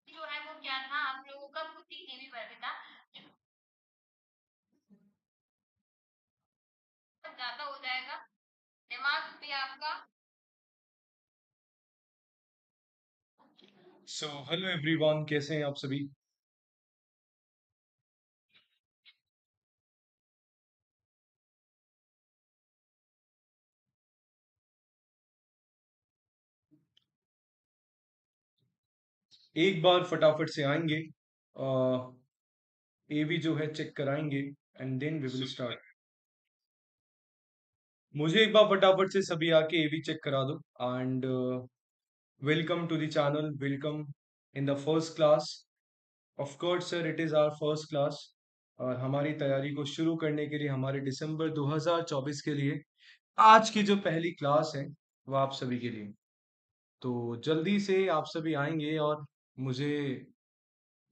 जो है वो क्या था आप लोगों का बुद्धि टीवी पर भी था, ज्यादा हो जाएगा, दिमाग भी आपका। सो हेलो एवरीवन, कैसे हैं आप सभी। एक बार फटाफट से आएंगे, एवी जो है चेक कराएंगे and then we will start. मुझे एक बार फटाफट से सभी आके एवी चेक करा दो and welcome to the channel, welcome in the first class. Of course sir, it is our first class और हमारी तैयारी को शुरू करने के लिए हमारे दिसंबर 2024 के लिए आज की जो पहली क्लास है वो आप सभी के लिए। तो जल्दी से आप सभी आएंगे और मुझे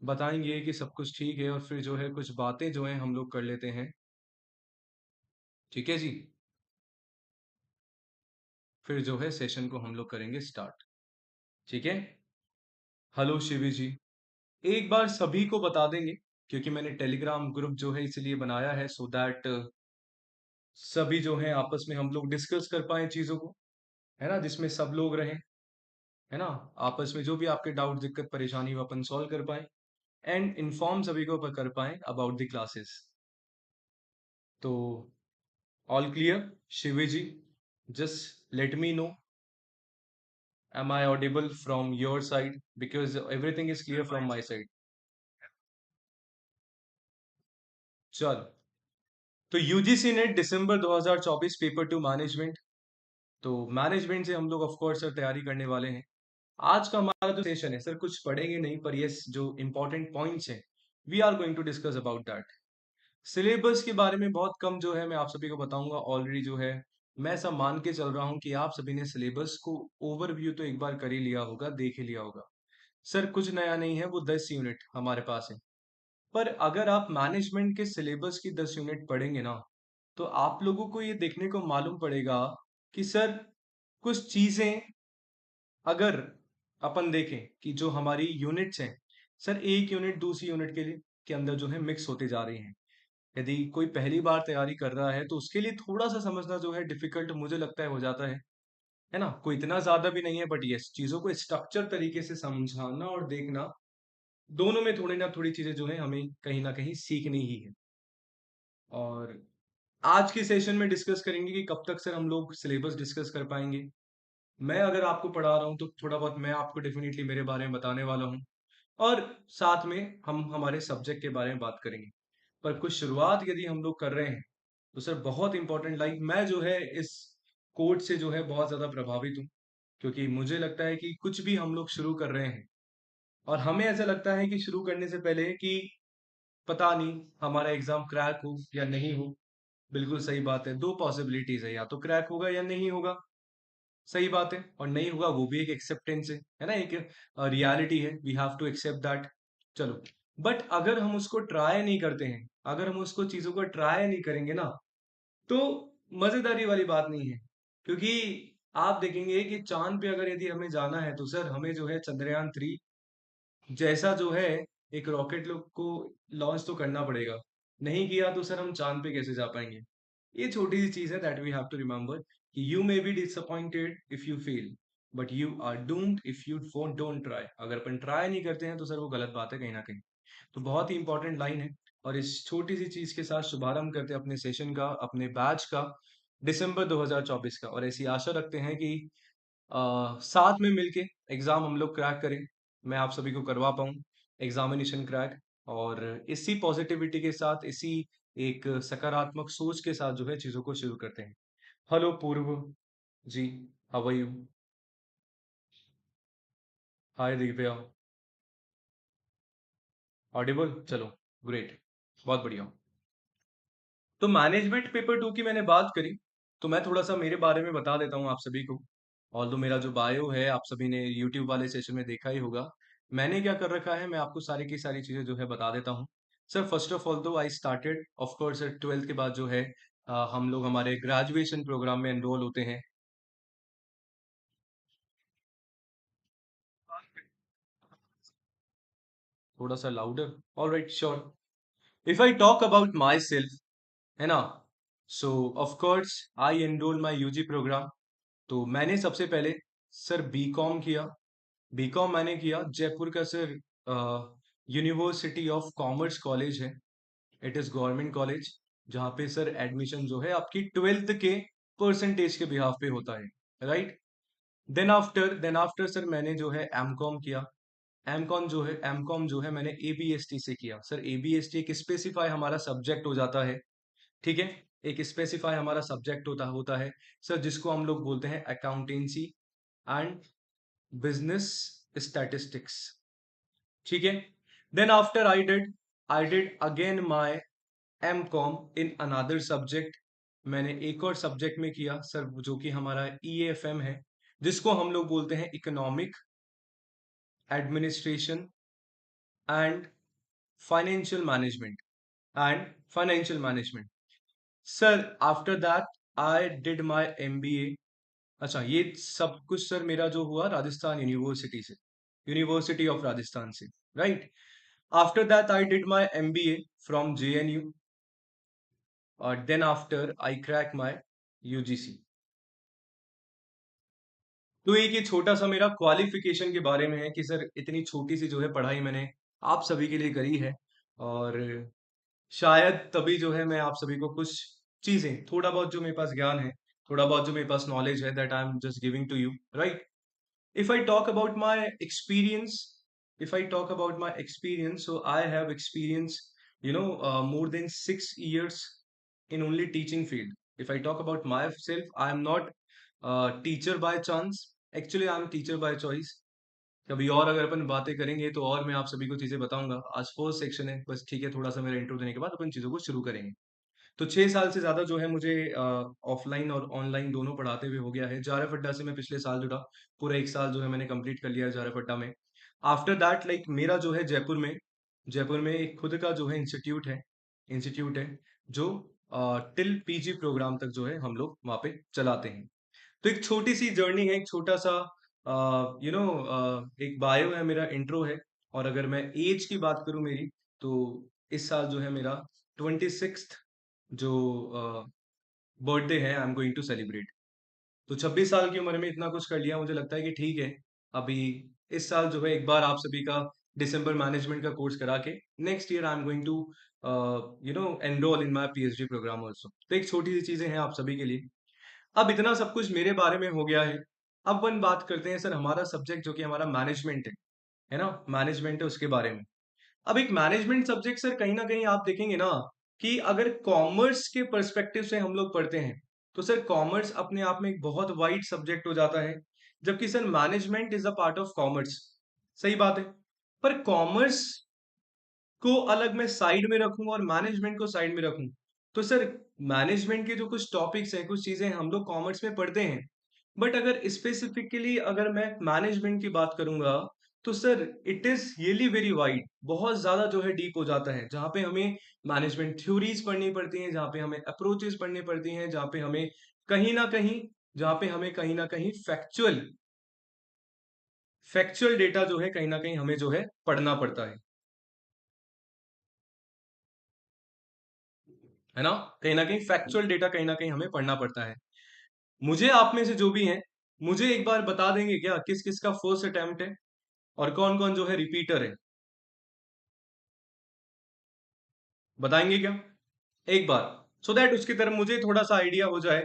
बताएंगे कि सब कुछ ठीक है और फिर जो है कुछ बातें जो है हम लोग कर लेते हैं। ठीक है जी। फिर जो है सेशन को हम लोग करेंगे स्टार्ट। ठीक है। हेलो शिवी जी, एक बार सभी को बता देंगे क्योंकि मैंने टेलीग्राम ग्रुप जो है इसलिए बनाया है सो दैट सभी जो है आपस में हम लोग डिस्कस कर पाए चीज़ों को, है ना, जिसमें सब लोग रहें, है ना। आपस में जो भी आपके डाउट दिक्कत परेशानी वो अपन सॉल्व कर पाए एंड इन्फॉर्म सभी को कर पाए अबाउट द क्लासेस। तो all clear Shivi ji, just let me know, am I audible from your side, because everything is clear from my side. चल, तो यूजीसी नेट दिसंबर 2024 पेपर टू मैनेजमेंट। तो मैनेजमेंट से हम लोग ऑफ कोर्स सर तैयारी करने वाले हैं। आज का हमारा जो सेशन है सर कुछ पढ़ेंगे नहीं, पर यस जो इंपॉर्टेंट पॉइंट्स हैं we are going to discuss about that. Syllabus के बारे में बहुत कम जो है मैं आप सभी को बताऊंगा। ऑलरेडी जो है मैं ऐसा मान के चल रहा हूँ कि आप सभी ने सिलेबस को ओवरव्यू तो एक बार कर ही लिया होगा, देख ही लिया होगा। सर कुछ नया नहीं है, वो 10 यूनिट हमारे पास है। पर अगर आप मैनेजमेंट के सिलेबस की 10 यूनिट पढ़ेंगे ना, तो आप लोगों को ये देखने को मालूम पड़ेगा कि सर कुछ चीजें अगर अपन देखें कि जो हमारी यूनिट्स हैं, सर एक यूनिट दूसरी यूनिट के लिए के अंदर जो है मिक्स होते जा रही हैं। यदि कोई पहली बार तैयारी कर रहा है तो उसके लिए थोड़ा सा समझना जो है डिफिकल्ट मुझे लगता है हो जाता है ना। कोई इतना ज्यादा भी नहीं है, बट यस चीजों को स्ट्रक्चर तरीके से समझाना और देखना, दोनों में थोड़ी ना थोड़ी चीजें जो है हमें कहीं ना कहीं सीखनी ही है। और आज के सेशन में डिस्कस करेंगे कि कब तक सर हम लोग सिलेबस डिस्कस कर पाएंगे। मैं अगर आपको पढ़ा रहा हूँ तो थोड़ा बहुत मैं आपको डेफिनेटली मेरे बारे में बताने वाला हूँ और साथ में हम हमारे सब्जेक्ट के बारे में बात करेंगे। पर कुछ शुरुआत यदि हम लोग कर रहे हैं तो सर बहुत इंपॉर्टेंट, लाइक मैं जो है इस कोड से जो है बहुत ज़्यादा प्रभावित हूँ, क्योंकि मुझे लगता है कि कुछ भी हम लोग शुरू कर रहे हैं और हमें ऐसा लगता है कि शुरू करने से पहले कि पता नहीं हमारा एग्जाम क्रैक हो या नहीं हो। बिल्कुल सही बात है, दो पॉसिबिलिटीज है, या तो क्रैक होगा या नहीं होगा। सही बात है, और नहीं होगा वो भी एक एक्सेप्टेंस है ना, एक रियलिटी है, we have to accept that. चलो, बट अगर हम उसको ट्राई नहीं करते हैं, अगर हम उसको चीजों को ट्राई नहीं करेंगे ना, तो मजेदारी वाली बात नहीं है। क्योंकि आप देखेंगे कि चांद पे अगर यदि हमें जाना है तो सर हमें जो है चंद्रयान 3 जैसा जो है एक रॉकेट लोग को लॉन्च तो करना पड़ेगा। नहीं किया तो सर हम चांद पे कैसे जा पाएंगे। ये छोटी सी चीज है that we have to remember कि you may be disappointed if you fail, but you are doomed if you don't try. अगर अपन ट्राई नहीं करते हैं तो सर वो गलत बात है कहीं ना कहीं। तो बहुत ही इंपॉर्टेंट लाइन है। और इस छोटी सी चीज के साथ शुभारंभ करते हैं अपने सेशन का, अपने बैच का, दिसंबर 2024 का। और ऐसी आशा रखते हैं कि साथ में मिलके एग्जाम हम लोग क्रैक करें, मैं आप सभी को करवा पाऊँ। एग्जामिनेशन क्रैक, और इसी पॉजिटिविटी के साथ, इसी एक सकारात्मक सोच के साथ जो है चीजों को शुरू करते हैं। Hello Purv ji, how are you? Hi Divya, audible? चलो, ग्रेट, बहुत बढ़िया। तो मैनेजमेंट पेपर टू की मैंने बात करी, तो मैं थोड़ा सा मेरे बारे में बता देता हूँ आप सभी को। ऑल्दो मेरा जो बायो है आप सभी ने यूट्यूब वाले सेशन में देखा ही होगा, मैंने क्या कर रखा है मैं आपको सारी की सारी चीजें जो है बता देता हूँ। सर फर्स्ट ऑफ ऑल तो I started off course sir, 12th के बाद जो है हम लोग हमारे ग्रेजुएशन प्रोग्राम में एनरोल होते हैं। थोड़ा सा louder, all right, sure. If I talk about myself, है ना, so of course I enrol my UG programme. तो मैंने सबसे पहले सर बीकॉम किया। बीकॉम मैंने किया जयपुर का sir university of commerce college है, इट इज गवर्नमेंट कॉलेज, जहाँ पे सर एडमिशन जो है आपकी 12th के परसेंटेज के बिहाफ पे होता है, राइट। देन आफ्टर सर मैंने जो है एम कॉम किया। एम कॉम जो है मैंने एबीएसटी से किया। सर एबीएसटी एक स्पेसिफाई हमारा सब्जेक्ट हो जाता है, ठीक है, एक स्पेसिफाई हमारा सब्जेक्ट होता होता है सर, जिसको हम लोग बोलते हैं अकाउंटेंसी एंड बिजनेस स्टैटिस्टिक्स, ठीक है। Then after I did again my M com in another subject. मैंने एक और सब्जेक्ट में किया सर, जो कि हमारा ईएफएम है, जिसको हम लोग बोलते हैं economic administration and financial management, and financial management. Sir after that I did my MBA. अच्छा, ये सब कुछ सर मेरा जो हुआ राजस्थान यूनिवर्सिटी से, यूनिवर्सिटी ऑफ राजस्थान से, right. After that I did my MBA from JNU, और then after I crack my UGC. तो एक ये छोटा सा मेरा क्वालिफिकेशन के बारे में है कि सर इतनी छोटी सी जो है पढ़ाई मैंने आप सभी के लिए करी है, और शायद तभी जो है मैं आप सभी को कुछ चीजें, थोड़ा बहुत जो मेरे पास ज्ञान है, थोड़ा बहुत जो मेरे पास नॉलेज है, that I am just giving to you, right. If I talk about my experience, if I talk about my experience, so I have experience, more than 6 years in only teaching field. If I talk about myself, I am not a teacher by chance. Actually, I am teacher by choice. कभी और अगर अपन बातें करेंगे तो और मैं आप सभी को चीजें बताऊंगा। आज फर्स्ट सेक्शन है बस, ठीक है, थोड़ा सा मेरा इंट्रो देने के बाद अपन चीजों को शुरू करेंगे। तो 6 साल से ज्यादा जो है मुझे ऑफलाइन और ऑनलाइन दोनों पढ़ाते हुए हो गया है। जाराफड्डा से मैं पिछले साल जुड़ा, पूरा 1 साल जो है मैंने कंप्लीट कर लिया है जाराफड्डा में। आफ्टर दैट लाइक मेरा जो है जयपुर में एक खुद का जो है इंस्टीट्यूट है जो टिल पीजी प्रोग्राम तक जो है हम लोग वहाँ पे चलाते हैं। तो एक छोटी सी जर्नी है, एक छोटा सा एक बायो है, मेरा इंट्रो है। और अगर मैं एज की बात करूं मेरी, तो इस साल जो है मेरा 26th जो बर्थडे है, I am going to celebrate. तो 26 साल की उम्र में इतना कुछ कर लिया, मुझे लगता है कि ठीक है। अभी इस साल जो है एक बार आप सभी का दिसंबर मैनेजमेंट का कोर्स करा के, next year I am going to enrol in my PhD programme also. तो एक छोटी सी चीजें हैं आप सभी के लिए। अब इतना सब कुछ मेरे बारे में हो गया है। अब अपन बात करते हैं सर हमारा सब्जेक्ट जो कि हमारा मैनेजमेंट है ना, मैनेजमेंट है उसके बारे में। अब एक मैनेजमेंट सब्जेक्ट सर कहीं ना कहीं आप देखेंगे ना, कि अगर कॉमर्स के पर्सपेक्टिव से हम लोग पढ़ते हैं, तो सर कॉमर्स अपने आप में एक बहुत वाइड सब्जेक्ट हो जाता है, जबकि sir management is a part of commerce. सही बात है। पर कॉमर्स को अलग मैं साइड में रखूं और मैनेजमेंट को साइड में रखूं, तो सर मैनेजमेंट के जो कुछ टॉपिक्स हैं, कुछ चीजें हम लोग कॉमर्स में पढ़ते हैं, बट अगर स्पेसिफिकली अगर मैं मैनेजमेंट की बात करूंगा, तो sir it is really very wide, बहुत ज्यादा जो है डीप हो जाता है, जहाँ पे हमें मैनेजमेंट थ्योरीज पढ़नी पड़ती हैं, जहाँ पे हमें अप्रोचेस पढ़नी पड़ती हैं, कहीं ना कहीं जहाँ पे हमें कहीं ना कहीं फैक्चुअल डेटा जो है कहीं ना कहीं हमें जो है पढ़ना पड़ता है ना, कहीं ना कहीं फैक्चुअल डेटा कहीं ना कहीं हमें पढ़ना पड़ता है। मुझे आप में से जो भी हैं, मुझे एक बार बता देंगे क्या किस किस का फर्स्ट अटेम्प्ट है, और कौन कौन जो है रिपीटर है, बताएंगे क्या एक बार, सो दैट उसकी तरफ मुझे थोड़ा सा आइडिया हो जाए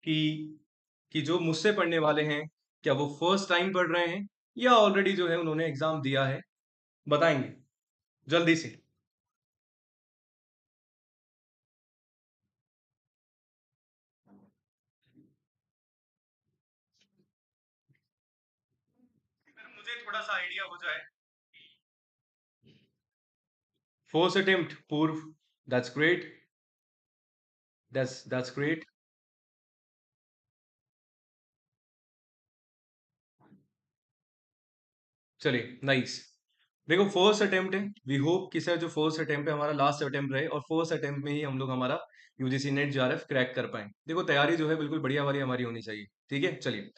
कि जो मुझसे पढ़ने वाले हैं, क्या वो फर्स्ट टाइम पढ़ रहे हैं या ऑलरेडी जो है उन्होंने एग्जाम दिया है, बताएंगे। जल्दी से। मुझे थोड़ा सा आइडिया हो जाए। फर्स्ट अटेम्प्ट पूर्व, दैट्स ग्रेट, दैट्स ग्रेट। चलिए नाइस। देखो फर्स्ट अटेम्प्ट है, वी होप कि सर जो फर्स्ट अटेम्प्ट है हमारा लास्ट अटेम्प्ट रहे, और फर्स्ट अटेम्प्ट में ही हम लोग हमारा यूजीसी नेट जेआरएफ क्रैक कर पाए। देखो तैयारी जो है बिल्कुल बढ़िया वाली हमारी होनी चाहिए, ठीक है। चलिए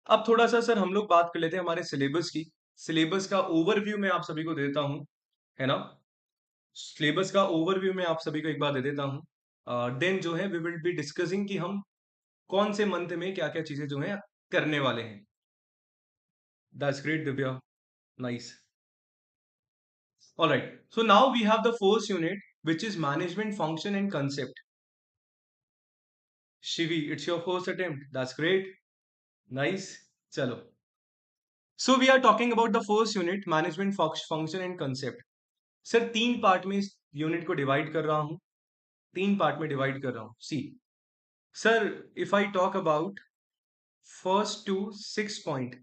अब थोड़ा सा सर हम लोग बात कर लेते हैं हमारे सिलेबस की। सिलेबस का ओवरव्यू मैं आप सभी को देता हूँ, है ना। सिलेबस का ओवरव्यू मैं आप सभी को एक बार दे देता हूँ। देन जो है वी विल बी डिस्कसिंग कि हम कौन से मंथ में क्या क्या चीजें जो है करने वाले हैं। That's great Divya, nice. Alright, so now we have the first unit, which is management function and concept. Shivi, it's your first attempt. That's great. Nice. Chalo. So we are talking about the first unit, management function and concept. Sir तीन part में इस unit को divide कर रहा हूं, तीन part में divide कर रहा हूं। See sir, if I talk about first two six point,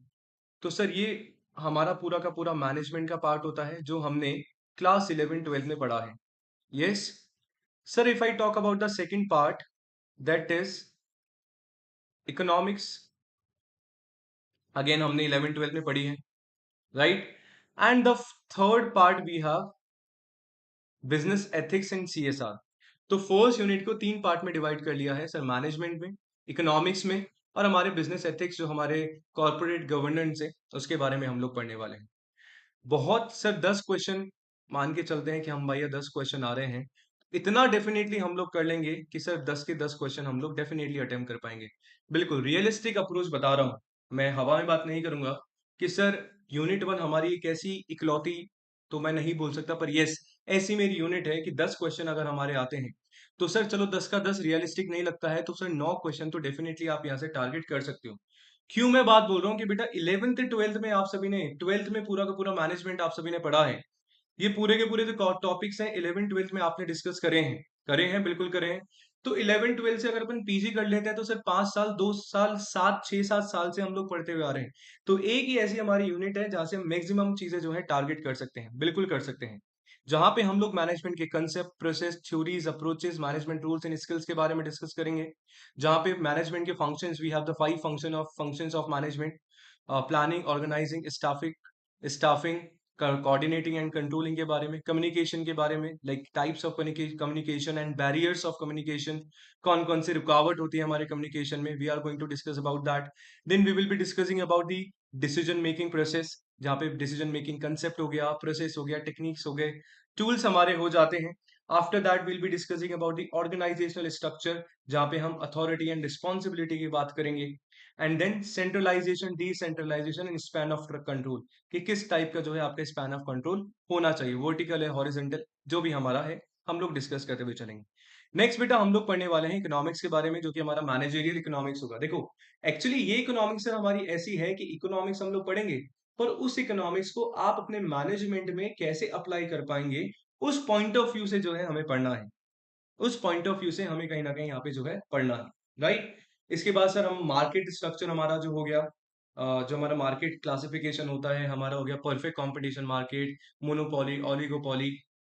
तो सर ये हमारा पूरा का पूरा मैनेजमेंट का पार्ट होता है जो हमने क्लास 11 12 में पढ़ा है। Yes sir, if I talk about the second part, that is economics, again हमने 11 12 में पढ़ी है, right. And the third part we have business ethics and CSR. तो फर्स्ट यूनिट को तीन पार्ट में डिवाइड कर लिया है सर, मैनेजमेंट में, इकोनॉमिक्स में, और हमारे बिजनेस एथिक्स जो हमारे कॉर्पोरेट गवर्नेंस है उसके बारे में हम लोग पढ़ने वाले हैं। बहुत सर 10 क्वेश्चन मान के चलते हैं कि हम भैया 10 क्वेश्चन आ रहे हैं, इतना डेफिनेटली हम लोग कर लेंगे कि सर 10 के 10 क्वेश्चन हम लोग डेफिनेटली अटेम्प्ट कर पाएंगे। बिल्कुल रियलिस्टिक अप्रोच बता रहा हूँ, मैं हवा में बात नहीं करूंगा कि सर यूनिट वन हमारी एक ऐसी इकलौती, तो मैं नहीं बोल सकता, पर यस ऐसी मेरी यूनिट है कि 10 क्वेश्चन अगर हमारे आते हैं तो सर चलो 10 का 10 रियलिस्टिक नहीं लगता है तो सर 9 क्वेश्चन तो डेफिनेटली आप यहाँ से टारगेट कर सकते हो। क्यों मैं बात बोल रहा हूँ कि बेटा 11th 12th में आप सभी ने, 12th में पूरा का पूरा मैनेजमेंट आप सभी ने पढ़ा है, ये पूरे के पूरे जो टॉपिक्स हैं 11 12 में आपने डिस्कस करे हैं, करे हैं, बिल्कुल करे हैं। तो 11 12 से अगर अपन पीजी कर लेते हैं तो सर 5 साल 2 साल 7 6 7 साल से हम लोग पढ़ते हुए आ रहे हैं। तो एक ही ऐसी हमारी यूनिट है जहां से हम मैक्सिमम चीजें जो है टारगेट कर सकते हैं, बिल्कुल कर सकते हैं, जहां पे हम लोग मैनेजमेंट के concept, process, theories, approaches, management rules and skills के बारे में डिस्कस करेंगे। जहां पे मैनेजमेंट के functions, we have the 5 functions of management, planning, organising, staffing, coordinating and controlling के बारे में, कम्युनिकेशन के बारे में, like types of communication and barriers of communication, कौन कौन सी रुकावट होती है हमारे कम्युनिकेशन में, we are going to discuss about that. Then we will be discussing about the decision making process, जहाँ पे डिसीजन मेकिंग कंसेप्ट हो गया, प्रोसेस हो गया, टेक्निक्स हो गए, टूल्स हमारे हो जाते हैं। After that will be discussing about the organisational structure, जहाँ पे हम अथॉरिटी एंड रिस्पॉन्सिबिलिटी की बात करेंगे। And then centralisation, decentralisation and span of control, कि किस टाइप का जो है आपका स्पैन ऑफ कंट्रोल होना चाहिए, वर्टिकल है, हॉरिजेंटल, जो भी हमारा है, हम लोग डिस्कस करते हुए चलेंगे। नेक्स्ट बेटा हम लोग पढ़ने वाले हैं इकोनॉमिक्स के बारे में, जो कि हमारा मैनेजरियल इकोनॉमिक्स होगा। देखो एक्चुअली ये इकोनॉमिक्स हमारी ऐसी है कि इकोनॉमिक्स हम लोग पढ़ेंगे, पर उस इकोनॉमिक्स को आप अपने मैनेजमेंट में कैसे अप्लाई कर पाएंगे, उस पॉइंट ऑफ व्यू से जो है हमें पढ़ना है, उस पॉइंट ऑफ व्यू से हमें कहीं ना कहीं यहाँ पे जो है पढ़ना है, राइट। इसके बाद सर हम मार्केट स्ट्रक्चर हमारा जो हो गया, जो हमारा मार्केट क्लासिफिकेशन होता है हमारा हो गया perfect competition market, monopoly, oligopoly,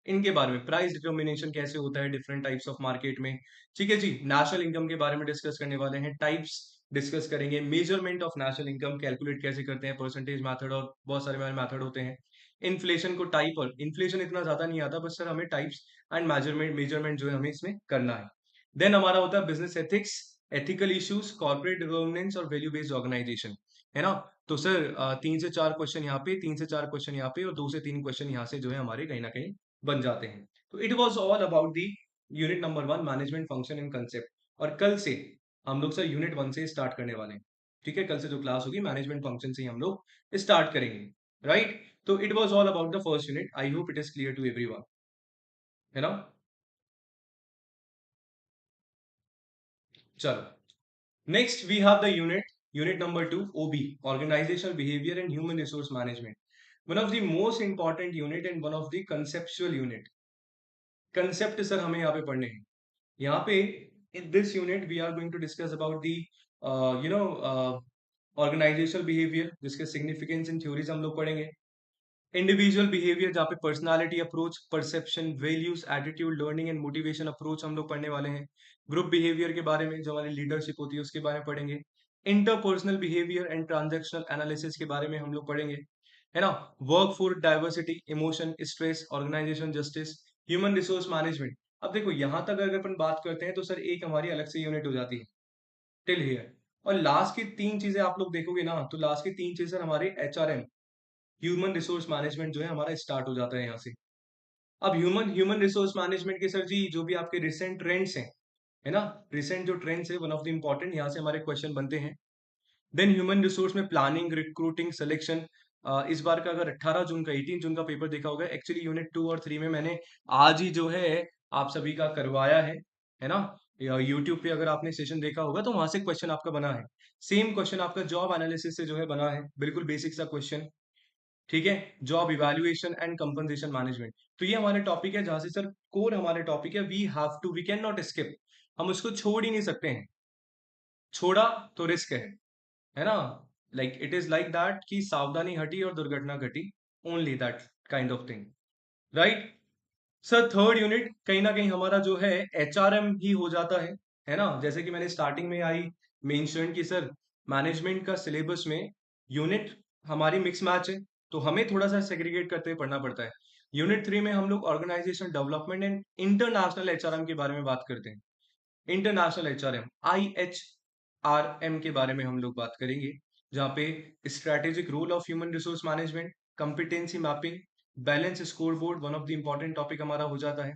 इनके बारे में प्राइस डिटर्मिनेशन कैसे होता है डिफरेंट टाइप्स ऑफ मार्केट में, ठीक है जी। नेशनल इनकम के बारे में डिस्कस करने वाले हैं, टाइप्स डिस्कस करेंगे, measurement of national income calculate कैसे करते हैं, परसेंटेज मेथड, और बहुत सारे मेथड होते हैं। इन्फ्लेशन को टाइप, और इन्फ्लेशन इतना ज्यादा नहीं आता, बस सर हमें टाइप्स एंड मेजरमेंट मेजरमेंट जो है हमें इसमें करना है। देन हमारा होता है business ethics, ethical issues, corporate governance और वैल्यू बेस्ड ऑर्गेनाइजेशन, है ना। तो सर 3 से 4 क्वेश्चन यहाँ पे, 3 से 4 क्वेश्चन यहाँ पे, और 2 से 3 क्वेश्चन यहाँ से जो है हमारे कहीं ना कहीं बन जाते हैं। तो it was all about the unit number 1, management function and concept. और कल से हम लोग सर यूनिट 1 से स्टार्ट करने वाले हैं, ठीक है। कल से जो क्लास होगी मैनेजमेंट फंक्शन से ही हम लोग स्टार्ट करेंगे, राइट। तो it was all about the first unit, I hope it is clear to everyone, है ना। चलो next we have the unit, unit number 2, OB, organisational behaviour and human resource management. One of the most important unit and one of the conceptual unit. Concept sir हमें यहाँ पे पढ़ने हैं। यहाँ पे in this unit we are going to discuss about the you know organisational behaviour, जिसके significance इन theories हम लोग पढ़ेंगे। इंडिविजुअल बिहेवियर, जहाँ पे personality approach, perception, values, attitude, learning and motivation approach हम लोग पढ़ने वाले हैं। ग्रुप बिहेवियर के बारे में, जो हमारी लीडरशिप होती है उसके बारे में पढ़ेंगे। Interpersonal behaviour and transactional analysis के बारे में हम लोग पढ़ेंगे, है ना। Work force diversity, emotion, stress, organisation justice, human resource management. अब देखो यहाँ तक अगर अपन बात करते हैं तो सर एक हमारी अलग से यूनिट हो जाती है टिल हियर। और लास्ट की तीन चीजें आप लोग देखोगे ना, तो लास्ट की तीन चीजें हमारे HRM, ह्यूमन रिसोर्स मैनेजमेंट जो है हमारा स्टार्ट हो जाता है यहाँ से। अब ह्यूमन ह्यूमन रिसोर्स मैनेजमेंट के सर जी जो भी आपके रिसेंट ट्रेंड्स हैं, है ना, रिसेंट जो ट्रेंड्स है वन ऑफ द इंपॉर्टेंट यहाँ से हमारे क्वेश्चन बनते हैं। देन ह्यूमन रिसोर्स में प्लानिंग, रिक्रूटिंग, सिलेक्शन। इस बार का अगर 18 जून का 18 जून का पेपर देखा होगा, एक्चुअली यूनिट 2 और 3 में मैंने आज ही जो है आप सभी का करवाया है ना। यूट्यूब पे अगर आपने सेशन देखा होगा तो वहां से क्वेश्चन आपका बना है। सेम क्वेश्चन आपका जॉब एनालिसिस से जो है बना है, बिल्कुल बेसिक सा क्वेश्चन। ठीक है, job evaluation and compensation management. तो ये हमारे टॉपिक है जहां से सर कोर हमारे टॉपिक है, we have to, we can not skip, हम उसको छोड़ ही नहीं सकते हैं। छोड़ा तो रिस्क है ना। Like it is like that कि सावधानी हटी और दुर्घटना घटी, only that kind of thing, right. Sir third unit कहीं ना कहीं हमारा जो है HRM ही हो जाता है ना। जैसे कि मैंने स्टार्टिंग में आई मेंशन कि सर मैनेजमेंट का सिलेबस में यूनिट हमारी मिक्स मैच है, तो हमें थोड़ा सा सेग्रीगेट करते हुए पढ़ना पड़ता है। यूनिट 3 में हम लोग organisation development and international HRM के बारे में बात करते हैं। इंटरनेशनल HRM, IHRM के बारे में हम लोग बात करेंगे, जहाँ पे strategic role of human resource management, competency mapping, balance score board one of the important topic हमारा हो जाता है।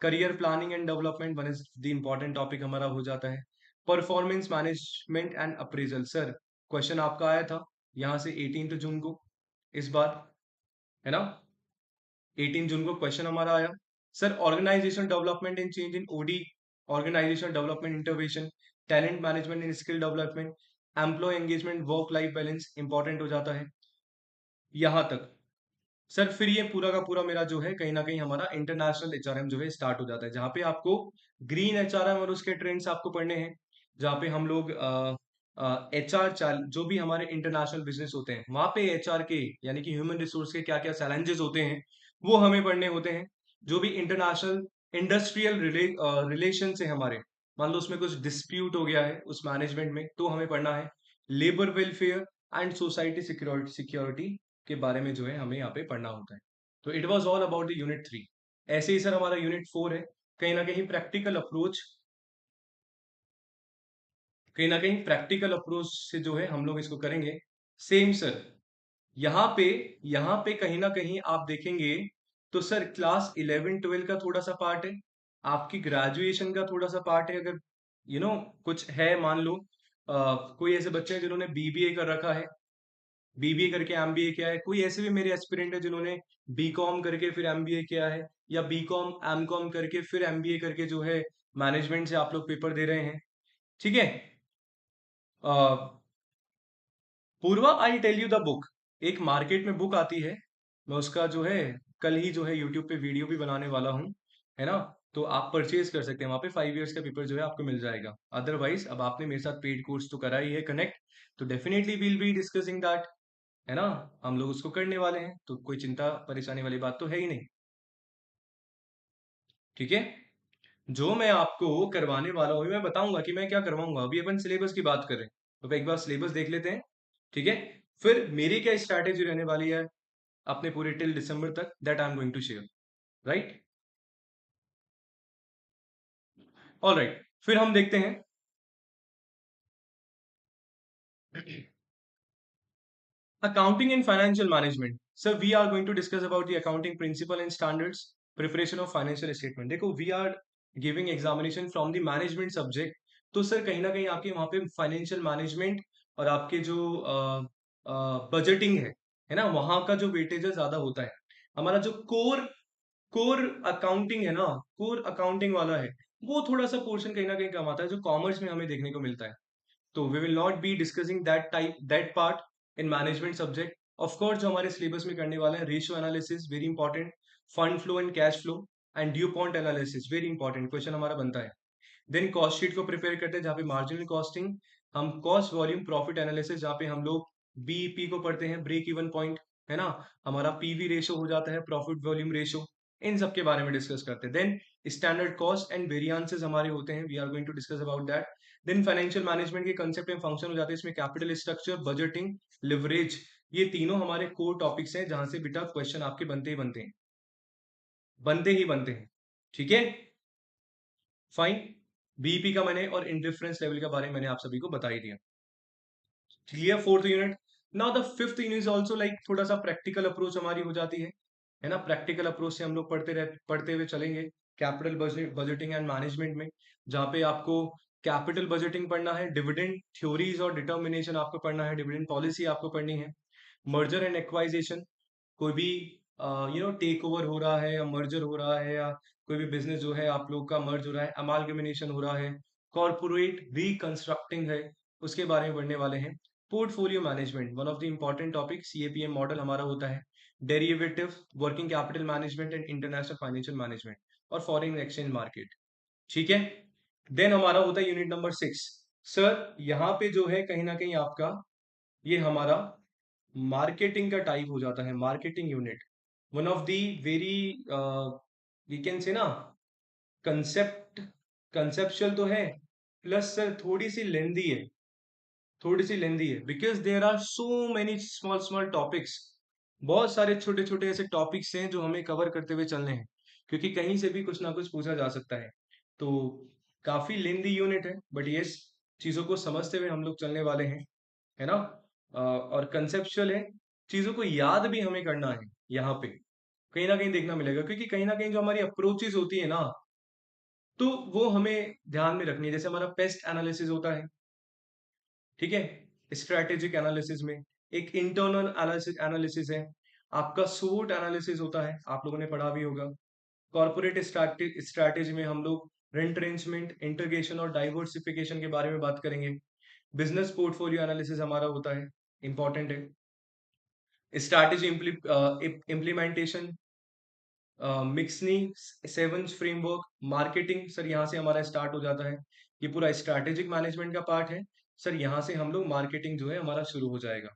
Career planning and development one is the important topic हमारा हो जाता है। Performance management and appraisal, sir question आपका आया था यहाँ से 18 जून को इस बार, है ना। 18 जून को क्वेश्चन हमारा आया। Sir organisation development and change in OD, organisation development intervention, talent management and skill development, employee engagement, work life balance important हो जाता है यहां तक। सर फिर ये पूरा का पूरा मेरा जो है कहीं ना कहीं हमारा इंटरनेशनल HRM जो है स्टार्ट हो जाता है, जहाँ पे आपको ग्रीन HRM और उसके ट्रेंड्स आपको पढ़ने हैं, जहाँ पे हम लोग HR चाल जो भी हमारे इंटरनेशनल बिजनेस होते हैं वहां पे HR के यानी कि ह्यूमन रिसोर्स के क्या क्या चैलेंजेस होते हैं वो हमें पढ़ने होते हैं। जो भी इंटरनेशनल इंडस्ट्रियल रिलेशन है हमारे, मान लो उसमें कुछ डिस्प्यूट हो गया है उस मैनेजमेंट में, तो हमें पढ़ना है। Labour welfare and society security के बारे में जो है हमें यहाँ पे पढ़ना होता है। तो it was all about the unit 3। ऐसे ही सर हमारा यूनिट 4 है, कहीं ना कहीं प्रैक्टिकल अप्रोच, कहीं ना कहीं प्रैक्टिकल अप्रोच से जो है हम लोग इसको करेंगे। सेम सर यहाँ पे यहाँ पे कहीं ना कहीं आप देखेंगे तो सर क्लास 11 12 का थोड़ा सा पार्ट है, आपकी ग्रेजुएशन का थोड़ा सा पार्ट है। अगर कुछ है मान लो कोई ऐसे बच्चे हैं जिन्होंने BBA कर रखा है, BBA करके MBA किया है, कोई ऐसे भी मेरे एस्पिरेंट है जिन्होंने BCom करके फिर MBA किया है, या BCom MCom करके फिर MBA करके जो है मैनेजमेंट से आप लोग पेपर दे रहे हैं। ठीक है, Purva I tell you the book, एक मार्केट में बुक आती है, मैं उसका जो है कल ही जो है यूट्यूब पे वीडियो भी बनाने वाला हूँ, है ना। तो आप परचेज कर सकते हैं वहां पे, 5 इयर्स का पेपर जो है आपको मिल जाएगा। अदरवाइज अब आपने मेरे साथ पेड कोर्स तो करा ही है कनेक्ट, तो definitely will be discussing that, है ना। हम लोग उसको करने वाले हैं, तो कोई चिंता परेशानी वाली बात तो है ही नहीं। ठीक है, जो मैं आपको करवाने वाला हूँ मैं बताऊंगा कि मैं क्या करवाऊंगा। अभी अपन सिलेबस की बात कर रहे हैं, तो एक बार सिलेबस देख लेते हैं। ठीक है, फिर मेरी क्या स्ट्रैटेजी रहने वाली है अपने पूरे टिल दिसंबर तक, that I am going to share, right. All right, फिर हम देखते हैं accounting and financial management. Sir we are going to discuss about the accounting principle and standards, preparation of financial statement. देखो we are giving examination from the management subject, तो sir कहीं ना कहीं आपके वहां पे फाइनेंशियल मैनेजमेंट और आपके जो बजटिंग है ना, वहां का जो वेटेज ज्यादा होता है। हमारा जो कोर कोर अकाउंटिंग है ना, कोर अकाउंटिंग वाला है, वो थोड़ा सा पोर्शन कहीं ना कहीं कम आता है जो कॉमर्स में हमें देखने को मिलता है। तो we will not be discussing that type that part in management subject, of course जो हमारे सिलेबस में करने वाले हैं, ratio analysis very important, fund flow and cash flow, and DuPont analysis very important question हमारा बनता है। Then cost sheet को प्रिपेयर करते हैं जहाँ पे मार्जिनल कॉस्टिंग, हम कॉस्ट वॉल्यूम प्रॉफिट एनालिसिस जहाँ पे हम लोग बीईपी को पढ़ते हैं, ब्रेक इवन पॉइंट, है ना, हमारा पीवी रेशो हो जाता है, प्रॉफिट वॉल्यूम रेशो, इन सब के बारे में डिस्कस करते हैं। Then standard cost and variances हमारे होते हैं, we are going to discuss about that. Then financial management के कंसेप्ट एंड फंक्शन हो जाते हैं, इसमें कैपिटल स्ट्रक्चर, बजटिंग, लिवरेज, ये तीनों हमारे कोर टॉपिक्स हैं जहां से बेटा क्वेश्चन आपके बनते ही बनते हैं, बनते ही बनते हैं। ठीक है, फाइन। बीईपी का मैंने और इंडिफरेंस लेवल के बारे में मैंने आप सभी को बता ही दिया। Clear fourth unit. Now the fifth unit is also like थोड़ा सा प्रैक्टिकल अप्रोच हमारी हो जाती है ना, प्रैक्टिकल अप्रोच से हम लोग पढ़ते हुए चलेंगे कैपिटल बजटिंग एंड मैनेजमेंट में, जहाँ पे आपको कैपिटल बजटिंग पढ़ना है, डिविडेंड थ्योरीज और डिटर्मिनेशन आपको पढ़ना है, डिविडेंड पॉलिसी आपको पढ़नी है, मर्जर एंड एक्वाइजेशन, कोई भी टेक ओवर हो रहा है या मर्जर हो रहा है, या कोई भी बिजनेस जो है आप लोग का मर्ज हो रहा है, अमालगमेशन हो रहा है, कॉर्पोरेट रिकंस्ट्रक्टिंग है, उसके बारे में पढ़ने वाले हैं। Portfolio management one of the important topic, CAPM model हमारा होता है, derivative, working capital management and international financial management, और फॉरेन एक्सचेंज मार्केट। ठीक है, देन हमारा होता है यूनिट नंबर 6। सर यहाँ पे जो है कहीं ना कहीं आपका ये हमारा मार्केटिंग का टाइप हो जाता है, marketing unit, one of the very we can say ना कंसेप्ट, कंसेप्चुअल तो है, प्लस सर थोड़ी सी लेंदी है, थोड़ी सी लेंदी है, because there are so many small small topics, बहुत सारे छोटे छोटे ऐसे टॉपिक्स हैं जो हमें कवर करते हुए चलने हैं, क्योंकि कहीं से भी कुछ ना कुछ पूछा जा सकता है। तो काफी लेंदी यूनिट है, बट ये चीजों को समझते हुए हम लोग चलने वाले हैं, है ना। और कंसेप्चुअल है, चीजों को याद भी हमें करना है यहाँ पे, कहीं ना कहीं देखना मिलेगा, क्योंकि कहीं ना कहीं जो हमारी अप्रोचेज होती है ना, तो वो हमें ध्यान में रखनी है। जैसे हमारा पेस्ट एनालिसिस होता है, ठीक है, स्ट्रैटेजिक एनालिसिस में एक इंटरनल एनालिसिस है, आपका सूट एनालिसिस होता है, आप लोगों ने पढ़ा भी होगा। कॉर्पोरेट स्ट्रैटेजी में हम लोग रेंट्रेंचमेंट, इंटीग्रेशन और डाइवर्सिफिकेशन के बारे में बात करेंगे। बिजनेस पोर्टफोलियो एनालिसिस हमारा होता है, इंपॉर्टेंट है। Strategy implementation, McKinsey, seven framework, marketing, sir यहाँ से हमारा स्टार्ट हो जाता है, ये पूरा स्ट्रैटेजिक मैनेजमेंट का पार्ट है। सर यहाँ से हम लोग मार्केटिंग जो है हमारा शुरू हो जाएगा।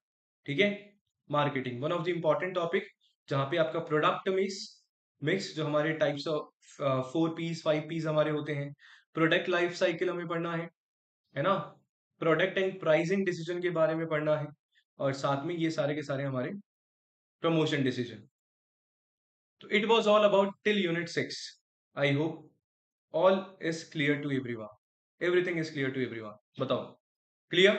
ठीक है, marketing one of the important topic, जहाँ पे आपका प्रोडक्ट मिक्स, जो हमारे टाइप्स ऑफ 4 पीस 5 पीस हमारे होते हैं, प्रोडक्ट लाइफ साइकिल हमें पढ़ना है ना, प्रोडक्ट एंड प्राइसिंग डिसीजन के बारे में पढ़ना है, और साथ में ये सारे के सारे हमारे promotion decision. So it was all about till unit 6. I hope all is clear to everyone. Everything is clear to everyone. बताओ, clear?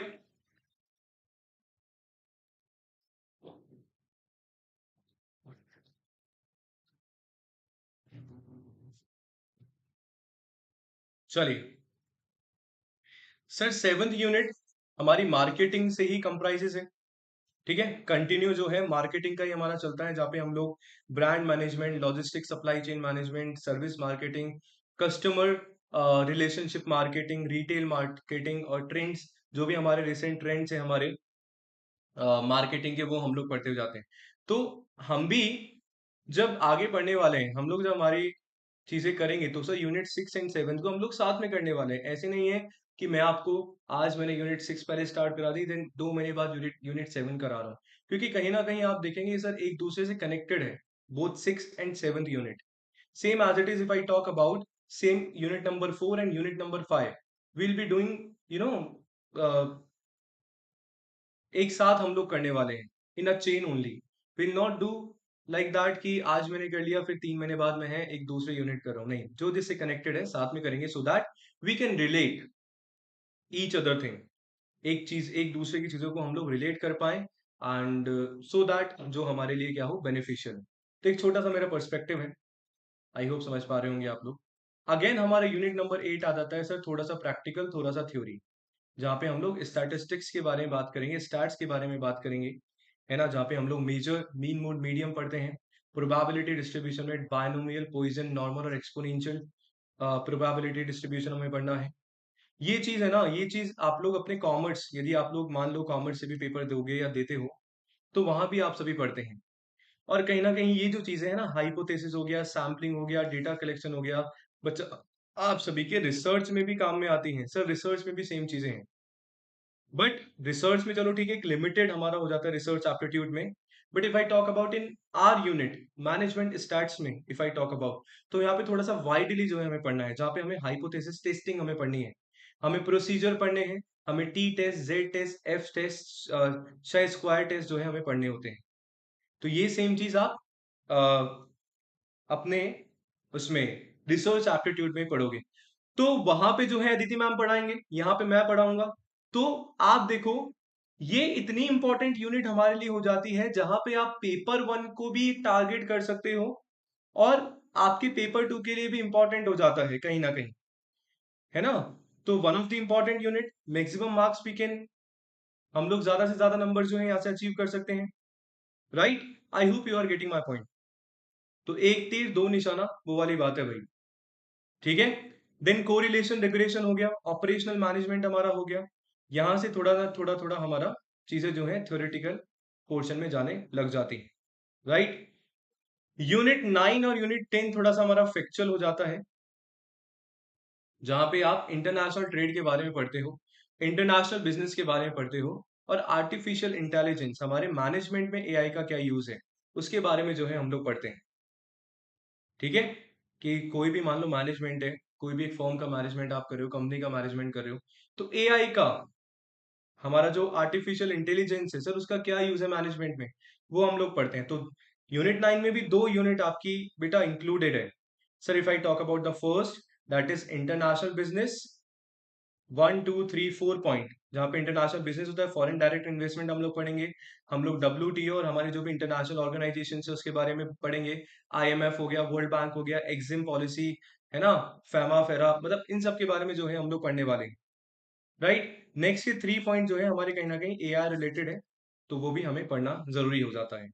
चलिए सर, 7th यूनिट हमारी मार्केटिंग से ही कंप्राइजेस है। ठीक है, कंटिन्यू जो है मार्केटिंग का ही हमारा चलता है, जहाँ पे हम लोग brand management, logistic, supply chain management, service marketing, customer relationship marketing, retail marketing और ट्रेंड्स, जो भी हमारे रिसेंट ट्रेंड्स हैं हमारे मार्केटिंग के, वो हम लोग पढ़ते हुए जाते हैं। तो हम भी जब आगे बढ़ने वाले हैं, हम लोग जब हमारी चीजें करेंगे, तो सर यूनिट 6 एंड 7 को हम लोग साथ में करने वाले हैं। ऐसे नहीं है कि मैं आपको आज मैंने यूनिट 6 पहले स्टार्ट करा दी, देन 2 महीने बाद यूनिट 7 करा रहा हूँ, क्योंकि कहीं ना कहीं आप देखेंगे सर एक दूसरे से कनेक्टेड है, both 6 and 7 unit, same as it is. If I talk about same unit number 4 and unit number 5, will be doing you know एक साथ हम लोग करने वाले हैं, in a chain only, will not do like that कि आज मैंने कर लिया फिर 3 महीने बाद में है एक दूसरे यूनिट कर रहा हूँ, नहीं, जो जिससे कनेक्टेड है साथ में करेंगे, so that we can relate each other thing, एक चीज एक दूसरे की चीजों को हम लोग रिलेट कर पाए, एंड सो दैट जो हमारे लिए क्या हो, बेनिफिशियल। तो एक छोटा सा मेरा पर्सपेक्टिव है, आई होप समझ पा रहे होंगे आप लोग। अगेन हमारा यूनिट नंबर 8 आ जाता है सर, थोड़ा सा प्रैक्टिकल थोड़ा सा थ्योरी, जहाँ पे हम लोग स्टैटिस्टिक्स के बारे में बात करेंगे, स्टैट्स के बारे में बात करेंगे, है ना, जहाँ पे हम लोग मेजर, मीन, मोड, मीडियम पढ़ते हैं, प्रोबेबिलिटी डिस्ट्रीब्यूशन में बायनोमियल, पॉइजन, नॉर्मल और एक्सपोनेंशियल प्रोबेबिलिटी डिस्ट्रीब्यूशन हमें पढ़ना है। ये चीज है ना, ये चीज आप लोग अपने कॉमर्स, यदि आप लोग मान लो कॉमर्स से भी पेपर दोगे या देते हो, तो वहां भी आप सभी पढ़ते हैं। और कहीं ना कहीं ये जो चीजें हैं ना, हाइपोथेसिस हो गया, सैम्पलिंग हो गया, डेटा कलेक्शन हो गया, बच्चा आप सभी के रिसर्च में भी काम में आती हैं सर। रिसर्च में भी सेम चीजें हैं, बट रिसर्च में चलो ठीक है, एक लिमिटेड हमारा हो जाता है रिसर्च एप्टीट्यूड में। But if I talk about in are unit management stats में, इफ आई टॉक अबाउट, तो यहाँ पे थोड़ा सा वाइडली जो है हमें पढ़ना है, जहाँ पे हमें हाइपोथेसिस टेस्टिंग हमें पढ़नी है, हमें प्रोसीजर पढ़ने हैं, हमें T test, Z test, F test, शायद स्क्वायर टेस्ट जो है हमें पढ़ने होते हैं। तो ये सेम चीज आप अपने उसमें रिसर्च एप्टीट्यूड में पढ़ोगे। तो वहां पे जो है अदिति मैम पढ़ाएंगे, यहाँ पे मैं पढ़ाऊंगा। तो आप देखो, ये इतनी इंपॉर्टेंट यूनिट हमारे लिए हो जाती है, जहां पे आप पेपर वन को भी टारगेट कर सकते हो, और आपके पेपर टू के लिए भी इंपॉर्टेंट हो जाता है कहीं ना कहीं, है ना। तो one of the important unit, maximum marks we can, हम लोग ज्यादा से ज्यादा नंबर जो है यहाँ से अचीव कर सकते हैं। Right, I hope you are getting my point. तो एक तीर दो निशाना, वो वाली बात है भाई। ठीक है। देन कोरिलेशन रिग्रेशन हो गया, ऑपरेशनल मैनेजमेंट हमारा हो गया। यहां से थोड़ा ना थोड़ा थोड़ा हमारा चीजें जो है थ्योरेटिकल पोर्शन में जाने लग जाती है। राइट। यूनिट 9 और यूनिट 10 थोड़ा सा हमारा फैक्चुअल हो जाता है, जहां पे आप इंटरनेशनल ट्रेड के बारे में पढ़ते हो, इंटरनेशनल बिजनेस के बारे में पढ़ते हो, और आर्टिफिशियल इंटेलिजेंस हमारे मैनेजमेंट में एआई का क्या यूज है, उसके बारे में जो है हम लोग पढ़ते हैं। ठीक है। कि कोई भी मान लो मैनेजमेंट है, कोई भी एक फर्म का मैनेजमेंट आप कर रहे हो, कंपनी का मैनेजमेंट कर रहे हो, तो एआई का, हमारा जो आर्टिफिशियल इंटेलिजेंस है सर, उसका क्या यूज है मैनेजमेंट में, वो हम लोग पढ़ते हैं। तो यूनिट 9 में भी दो यूनिट आपकी बेटा इंक्लूडेड है sir. If I talk about the first, that is international business, 1 2 3 4 point, जहाँ पे इंटरनेशनल बिजनेस होता है, फॉरेन डायरेक्ट इन्वेस्टमेंट हम लोग पढ़ेंगे। हम लोग WTO और हमारे जो भी इंटरनेशनल ऑर्गेनाइजेशन है उसके बारे में पढ़ेंगे। IMF हो गया, वर्ल्ड बैंक हो गया, एक्सिम पॉलिसी, है ना, फैमा फेरा, मतलब इन सब के बारे में जो है हम लोग पढ़ने वाले हैं। राइट। नेक्स्ट के 3 पॉइंट जो है हमारे कहीं ना कहीं AI रिलेटेड है, तो वो भी हमें पढ़ना जरूरी हो जाता है।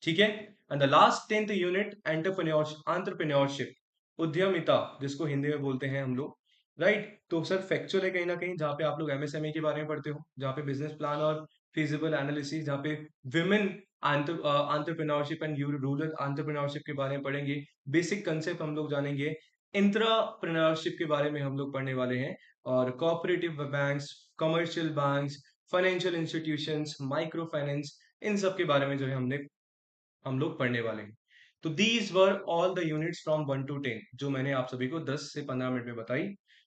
ठीक है। And the last 10th unit, entrepreneurship, उद्यमिता, जिसको हिंदी में बोलते हैं हम लोग। राइट। तो सर फैक्चुअल है कहीं ना कहीं, जहाँ पे आप लोग MSME के बारे में पढ़ते हो, जहाँ पे बिजनेस प्लान और फिजिबल एनालिसिस, जहाँ पे women entrepreneurship and rural entrepreneurship के बारे में पढ़ेंगे। बेसिक कंसेप्ट हम लोग जानेंगे। इंट्राप्रेन्योरशिप के बारे में हम लोग पढ़ने वाले हैं। और cooperative banks, commercial banks, financial institutions, micro finance, इन सब के बारे में जो है हम लोग पढ़ने वाले हैं। तो these were all the units from 1 to 10, जो मैंने आप सभी को 10 से 15 मिनट में बताई।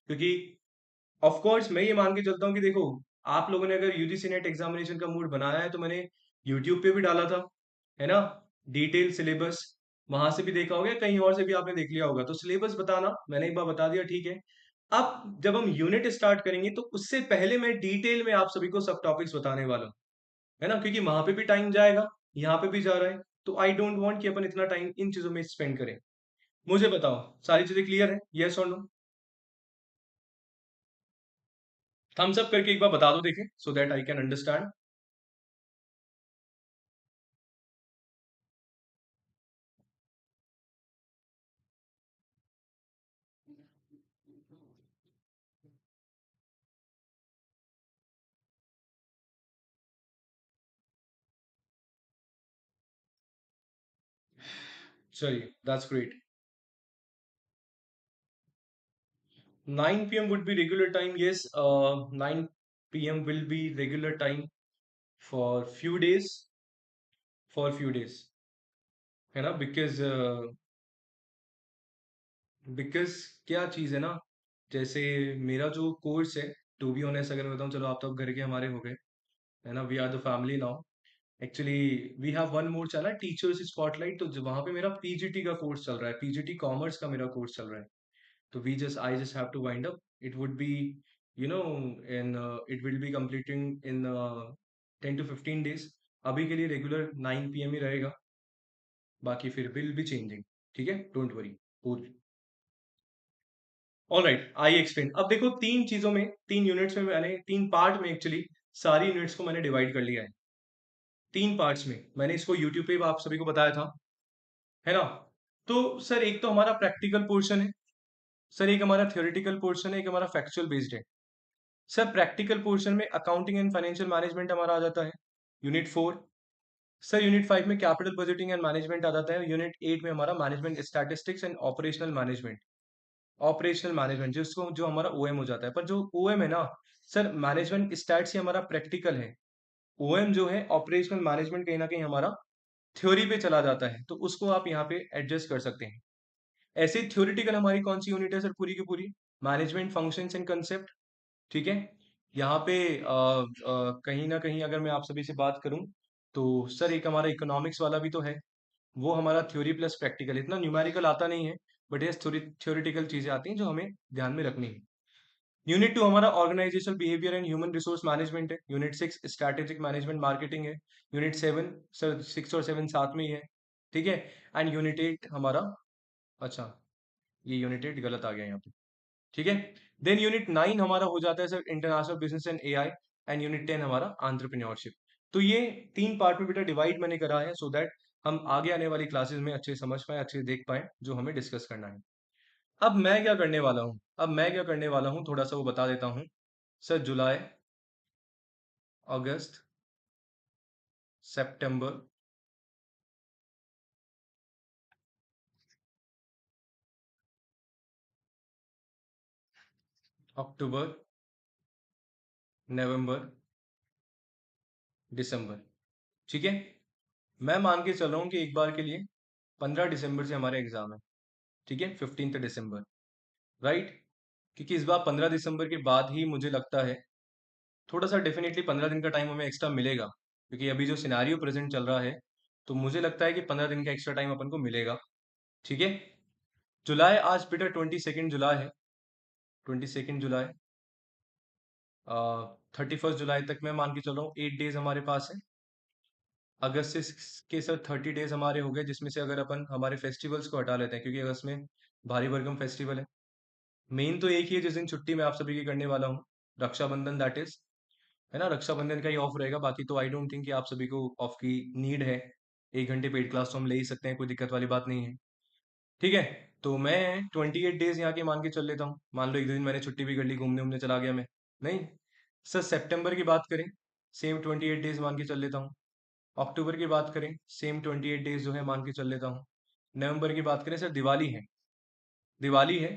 क्योंकि ऑफ कोर्स मैं ये मान के चलता हूँ कि देखो, आप लोगों ने अगर यूजीसी नेट एग्जामिनेशन का मूड बनाया है, तो मैंने यूट्यूब पे भी डाला था, है ना, डिटेल सिलेबस, वहां से भी देखा होगा, कहीं और से भी आपने देख लिया होगा। तो सिलेबस बताना मैंने एक बार बता दिया, ठीक है। अब जब हम यूनिट स्टार्ट करेंगे, तो उससे पहले मैं डिटेल में आप सभी को सब टॉपिक्स बताने वाला हूँ, है ना, क्योंकि वहां पे भी टाइम जाएगा, यहाँ पे भी जा रहा है। तो आई डोंट वांट कि अपन इतना टाइम इन चीजों में स्पेंड करें। मुझे बताओ, सारी चीजें क्लियर है, यस और नो? थम्स अप करके एक बार बता दो, देखें, so that I can understand. चलिए, that's great. 9 p.m. would be regular time, yes. 9 p.m. will be regular time for few days, for few days, है ना, बिकॉज क्या चीज है ना, जैसे मेरा जो कोर्स है, टू बी ऑनेस्ट अगर मैं बताऊं, चलो आप तो अब घर के हमारे हो गए, है ना, we are the family now. Actually we have one more चला, टीचर्स स्पॉटलाइट, तो वहां पे मेरा PGT का कोर्स चल रहा है, PGT कॉमर्स का मेरा कोर्स चल रहा है। तो we just I just have to wind up, it would be, you know, in it will be completing in 10 to 15 days। अभी के लिए रेगुलर 9 p.m. ही रहेगा, बाकी फिर विल बी चेंजिंग। ठीक है, don't worry. All right, I explain. अब देखो, तीन चीजों में, तीन यूनिट्स में, मैंने तीन पार्ट में एक्चुअली सारी यूनिट्स को मैंने डिवाइड कर लिया है। तीन पार्ट्स में मैंने इसको यूट्यूब पे आप सभी को बताया था, है ना। तो सर एक तो हमारा प्रैक्टिकल पोर्शन है, सर एक हमारा थ्योरेटिकल पोर्शन है, एक हमारा फैक्चुअल बेस्ड है। सर प्रैक्टिकल पोर्शन में अकाउंटिंग एंड फाइनेंशियल मैनेजमेंट हमारा आ जाता है, यूनिट 4। सर यूनिट 5 में कैपिटल बजटिंग एंड मैनेजमेंट आ जाता है, यूनिट 8 में हमारा management statistics and operational management, operational management जिसको जो हमारा ओएम हो जाता है। पर जो ओएम है ना सर, मैनेजमेंट स्टैट्स ही हमारा प्रैक्टिकल है, ओएम जो है ऑपरेशनल मैनेजमेंट कहीं ना कहीं हमारा थ्योरी पे चला जाता है, तो उसको आप यहाँ पे एडजस्ट कर सकते हैं। ऐसे थ्योरेटिकल हमारी कौन सी यूनिट है सर पूरी की पूरी, मैनेजमेंट फंक्शंस एंड कंसेप्ट, ठीक है। यहाँ पे कहीं ना कहीं अगर मैं आप सभी से बात करूं तो सर एक हमारा इकोनॉमिक्स वाला भी तो है, वो हमारा थ्योरी प्लस प्रैक्टिकल, इतना न्यूमेरिकल आता नहीं है, बट ये थ्योरेटिकल चीजें आती हैं जो हमें ध्यान में रखनी है। यूनिट 2 हमारा organisational behaviour and human resource management है, यूनिट 6 स्ट्रैटेजिक मैनेजमेंट मार्केटिंग है, यूनिट 7 सर 6 और 7 साथ में ही है, ठीक है। एंड यूनिट 8 हमारा, अच्छा ये यूनिट 8 गलत आ गया यहाँ पे, ठीक है। देन यूनिट 9 हमारा हो जाता है sir international business and AI, and unit 10 हमारा एंटरप्रेन्योरशिप। तो ये 3 पार्ट में बेटा डिवाइड मैंने करा है, सो दैट हम आगे आने वाली क्लासेस में अच्छे समझ पाए, अच्छे देख पाए जो हमें डिस्कस करना है। अब मैं क्या करने वाला हूँ, थोड़ा सा वो बता देता हूँ। सर जुलाई, अगस्त, सितंबर, अक्टूबर, नवंबर, दिसंबर, ठीक है। मैं मान के चल रहा हूँ कि एक बार के लिए 15 दिसंबर से हमारे एग्जाम है, ठीक है, 15 दिसंबर, राइट। क्योंकि इस बार 15 दिसंबर के बाद ही मुझे लगता है थोड़ा सा डेफिनेटली 15 दिन का टाइम हमें एक्स्ट्रा मिलेगा, क्योंकि अभी जो सिनारियो प्रेजेंट चल रहा है, तो मुझे लगता है कि 15 दिन का एक्स्ट्रा टाइम अपन को मिलेगा, ठीक है। जुलाई, आज बेटा 22 जुलाई है, 22 जुलाई, 31 जुलाई तक मैं मान के चल रहा हूँ 8 डेज हमारे पास है। अगस्त से के सर 30 डेज हमारे हो गए, जिसमें से अगर अपन हमारे फेस्टिवल्स को हटा लेते हैं, क्योंकि अगस्त में भारी भरकम फेस्टिवल है। मेन तो एक ही है जिस दिन छुट्टी मैं आप सभी की करने वाला हूँ, रक्षाबंधन, दैट इज, है ना, रक्षाबंधन का ही ऑफ रहेगा, बाकी तो आई डोंट थिंक कि आप सभी को ऑफ की नीड है। 1 घंटे पेड क्लास तो हम ले ही सकते हैं, कोई दिक्कत वाली बात नहीं है, ठीक है। तो मैं 28 डेज यहाँ के मान के चल लेता हूँ, मान लो एक दो दिन मैंने छुट्टी भी कर ली, घूमने उमने चला गया मैं, नहीं। सर सितंबर की बात करें, सेम 28 डेज मान के चल लेता हूँ। अक्टूबर की बात करें, सेम 28 डेज जो है मान के चल लेता हूँ। नवंबर की बात करें सर, दिवाली है, दिवाली है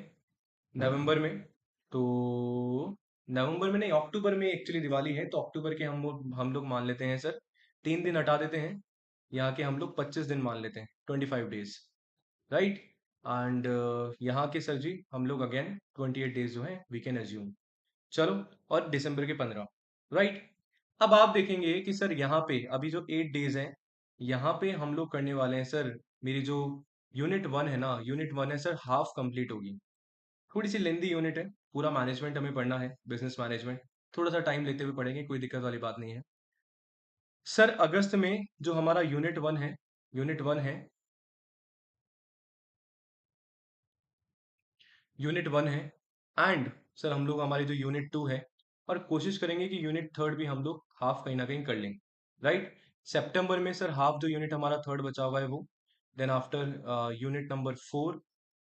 नवंबर में, तो नवंबर में नहीं, अक्टूबर में एक्चुअली दिवाली है, तो अक्टूबर के हम लोग मान लेते हैं सर 3 दिन हटा देते हैं, यहाँ के हम लोग 25 दिन मान लेते हैं, 25 डेज, राइट। एंड यहाँ के सर जी हम लोग अगेन 28 डेज जो है वी कैन एज्यूम, चलो। और दिसंबर के 15, राइट। अब आप देखेंगे कि सर यहाँ पे अभी जो 8 डेज हैं, यहाँ पे हम लोग करने वाले हैं सर, मेरी जो यूनिट 1 है ना, यूनिट 1 है सर हाफ कंप्लीट होगी, थोड़ी सी लेंदी यूनिट है, पूरा मैनेजमेंट हमें पढ़ना है, बिजनेस मैनेजमेंट, थोड़ा सा टाइम लेते हुए पढ़ेंगे, कोई दिक्कत वाली बात नहीं है। सर अगस्त में जो हमारा यूनिट 1 है, यूनिट 1 है, यूनिट 1 है, एंड सर हम लोग हमारी जो यूनिट 2 है, और कोशिश करेंगे कि यूनिट 3 भी हम लोग हाफ कहीं ना कहीं कर लें, राइट। सितंबर में सर हाफ जो यूनिट हमारा थर्ड बचा हुआ है वो, then after unit number 4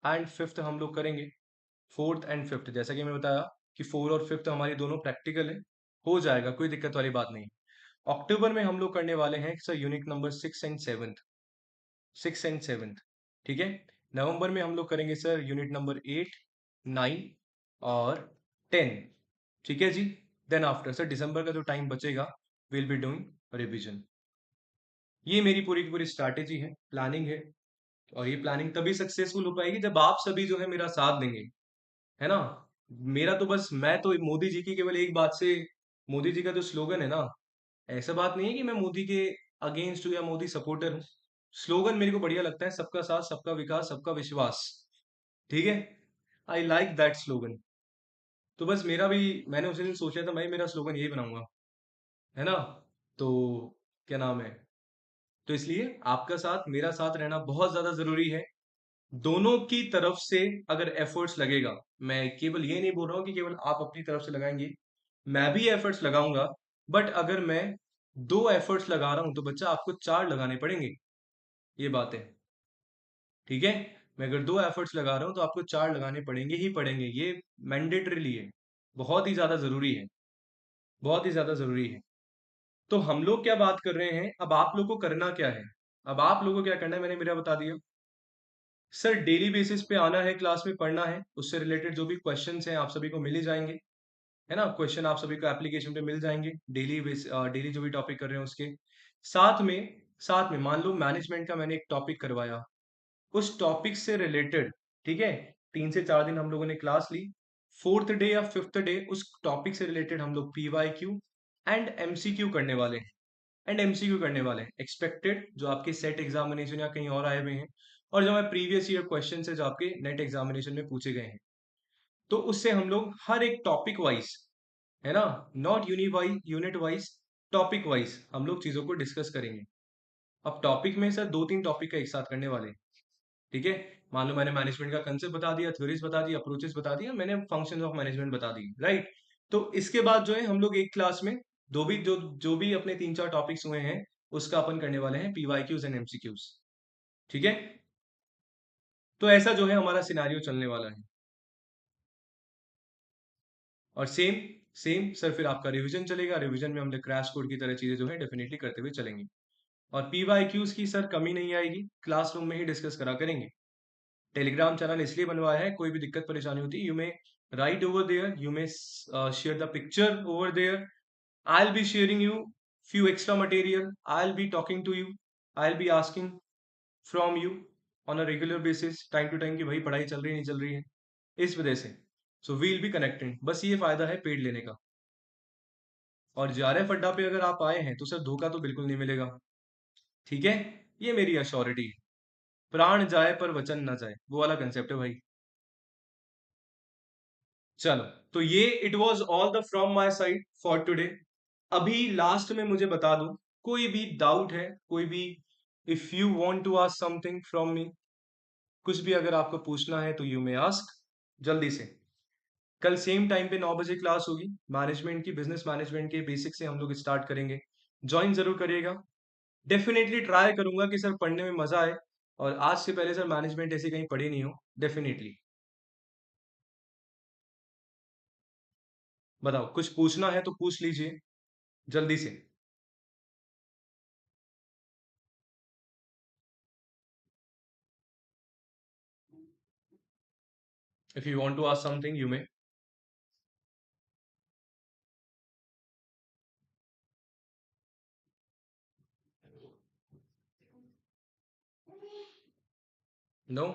and fifth हम लोग करेंगे, फोर्थ एंड फिफ्थ, जैसा कि मैं बताया कि 4 और 5 हमारी दोनों प्रैक्टिकल है, हो जाएगा, कोई दिक्कत वाली बात नहीं। अक्टूबर में हम लोग करने वाले हैं सर यूनिट नंबर 6 एंड 7, ठीक है। नवंबर में हम लोग करेंगे सर यूनिट नंबर 8, 9 और 10, ठीक है जी। देन आफ्टर सर दिसंबर का जो टाइम बचेगा, विल बी डूइंग रिविजन। ये मेरी पूरी की पूरी स्ट्रैटेजी है, प्लानिंग है, और ये प्लानिंग तभी सक्सेसफुल हो पाएगी जब आप सभी जो है मेरा साथ देंगे, है ना। मेरा तो बस, मैं तो मोदी जी की केवल एक बात से, मोदी जी का जो स्लोगन है ना, ऐसा बात नहीं है कि मैं मोदी के अगेंस्ट हूँ या मोदी सपोर्टर हूँ, स्लोगन मेरे को बढ़िया लगता है, सबका साथ, सबका विकास, सबका विश्वास, ठीक है। I like that slogan. तो बस मेरा भी, मैंने उस दिन सोचा था मैं मेरा स्लोगन यही बनाऊंगा, है ना। तो क्या नाम है, तो इसलिए आपका साथ, मेरा साथ रहना बहुत ज्यादा जरूरी है, दोनों की तरफ से अगर एफर्ट्स लगेगा, मैं केवल ये नहीं बोल रहा हूँ कि केवल आप अपनी तरफ से लगाएंगे, मैं भी एफर्ट्स लगाऊंगा, बट अगर मैं 2 एफर्ट्स लगा रहा हूं तो बच्चा आपको 4 लगाने पड़ेंगे, ये बात है, ठीक है। मैं अगर 2 एफर्ट्स लगा रहा हूं तो आपको 4 लगाने पड़ेंगे ही पड़ेंगे, ये मैंडेटरीली है, बहुत ही ज्यादा जरूरी है, बहुत ही ज्यादा जरूरी है, तो हम लोग क्या बात कर रहे हैं, अब आप लोग को करना क्या है, अब आप लोगों को क्या करना है, मैंने मेरा बता दिया। सर डेली बेसिस पे आना है, क्लास में पढ़ना है, उससे रिलेटेड जो भी क्वेश्चंस हैं आप सभी को मिल ही जाएंगे, है ना। क्वेश्चन आप सभी को एप्लीकेशन पे मिल जाएंगे, डेली जो भी टॉपिक कर रहे हैं उसके साथ में मान लो मैनेजमेंट का मैंने एक टॉपिक करवाया, उस टॉपिक से रिलेटेड, ठीक है, 3 से 4 दिन हम लोगों ने क्लास ली, फोर्थ डे या फिफ्थ डे उस टॉपिक से रिलेटेड हम लोग PYQ एंड MCQ करने वाले हैं, एक्सपेक्टेड जो आपके सेट एग्जामिनेशन या कहीं और आए हुए हैं, और जो हमारे प्रीवियस ईयर क्वेश्चन है जो आपके नेट एग्जामिनेशन में पूछे गए हैं, तो उससे हम लोग हर एक टॉपिक वाइज, है ना, not unit wise, topic wise हम लोग चीजों को डिस्कस करेंगे। अब टॉपिक में सर 2-3 टॉपिक का एक साथ करने वाले हैं, ठीक है। मान लो मैंने मैनेजमेंट का कंसेप्ट बता दिया, थ्योरीज बता दी, अप्रोचेस बता दिया, मैंने फंक्शंस ऑफ मैनेजमेंट बता दी, राइट। तो इसके बाद जो है हम लोग एक क्लास में जो भी अपने 3-4 टॉपिक्स हुए हैं उसका अपन करने वाले हैं PYQs एंड MCQs, ठीक है। तो ऐसा जो है हमारा सिनारियो चलने वाला है। और सेम सेम सर फिर आपका रिवीजन चलेगा, रिवीजन में हम लोग क्रैश कोड की तरह चीजें जो है डेफिनेटली करते हुए चलेंगे। और PYQs की सर कमी नहीं आएगी, क्लासरूम में ही डिस्कस करा करेंगे। टेलीग्राम चैनल इसलिए बनवाया है, कोई भी दिक्कत परेशानी होती है you may write over there, you may share the picture over there, I will be sharing you few extra material, I'll be talking to you, I'll be asking from you on a regular basis, time to time, कि भाई पढ़ाई चल रही है नहीं चल रही है, इस वजह से। सो वील बी कनेक्टेड, बस ये फायदा है पेड लेने का। और JRF अड्डा पे अगर आप आए हैं तो सर धोखा तो बिल्कुल नहीं मिलेगा, ठीक है, ये मेरी अश्योरिटी है। प्राण जाए पर वचन ना जाए, वो वाला कंसेप्ट है भाई। चलो, तो ये it was all the from my side for today. अभी लास्ट में मुझे बता दो, कोई भी डाउट है, कोई भी, if you want to ask something from me, कुछ भी अगर आपको पूछना है तो यू मे आस्क, जल्दी से। कल सेम टाइम पे 9 बजे क्लास होगी, मैनेजमेंट की, बिजनेस मैनेजमेंट के बेसिक से हम लोग स्टार्ट करेंगे, ज्वाइन जरूर करिएगा। डेफिनेटली ट्राई करूंगा कि सर पढ़ने में मजा आए, और आज से पहले सर मैनेजमेंट ऐसी कहीं पढ़ी नहीं हो, डेफिनेटली। बताओ, कुछ पूछना है तो पूछ लीजिए जल्दी से। If you want to ask something you may. No.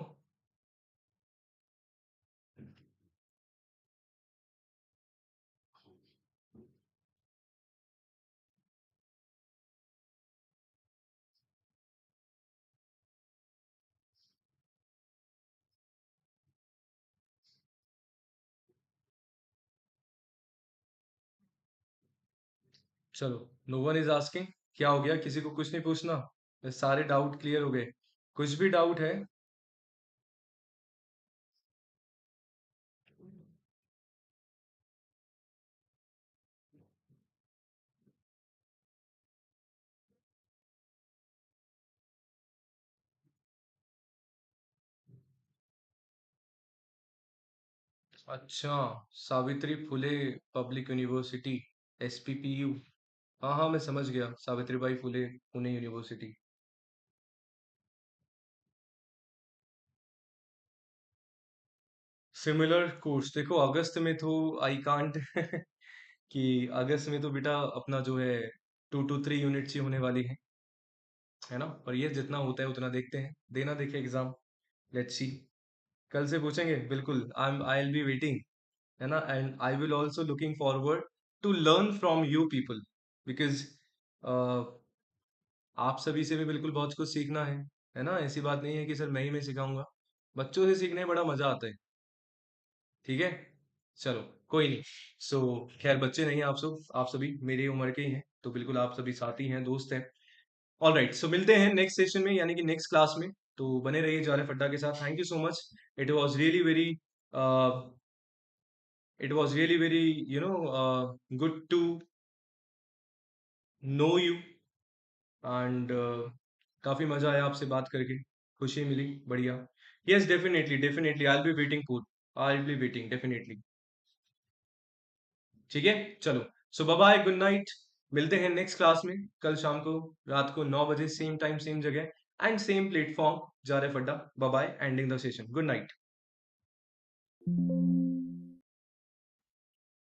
चलो, नो वन इज आस्किंग, क्या हो गया, किसी को कुछ नहीं पूछना, सारे डाउट क्लियर हो गए, कुछ भी डाउट है। अच्छा, Savitri Phule public university, SPPU, हाँ हाँ मैं समझ गया, Savitri by Phule Pune university. Similar course देखो, अगस्त में तो आई कांट कि अगस्त में तो बेटा अपना जो है 2 to 3 यूनिट्स ही होने वाली है ना, पर ये जितना होता है उतना देखते हैं, देना देखिए एग्जाम, लेट्स सी। कल से पूछेंगे बिल्कुल, आई विल बी वेटिंग, है ना, and I will also looking forward to learn from you people, because आप सभी से भी बिल्कुल बहुत कुछ सीखना है ना, ऐसी बात नहीं है कि सर मैं ही मैं सिखाऊंगा, बच्चों से सीखने में बड़ा मजा आता है, ठीक है। चलो, कोई नहीं। सो खैर, बच्चे नहीं हैं आप सभी मेरी उम्र के ही हैं, तो बिल्कुल आप सभी साथी हैं, दोस्त हैं। ऑल राइट, सो मिलते हैं नेक्स्ट सेशन में, यानी कि नेक्स्ट क्लास में। तो बने रहिए JRF अड्डा के साथ, thank you so much. It was really very it was really very, good to know you, and काफी मजा आया आपसे बात करके, खुशी मिली, बढ़िया। Yes, definitely definitely I will be waiting for, I will be waiting definitely, ठीक है। चलो, सो बाय बाय, गुड नाइट। मिलते हैं नेक्स्ट क्लास में कल शाम को रात को 9 बजे सेम टाइम सेम जगह एंड सेम प्लेटफॉर्म जा रहे फड्डा bye bye ending the session good night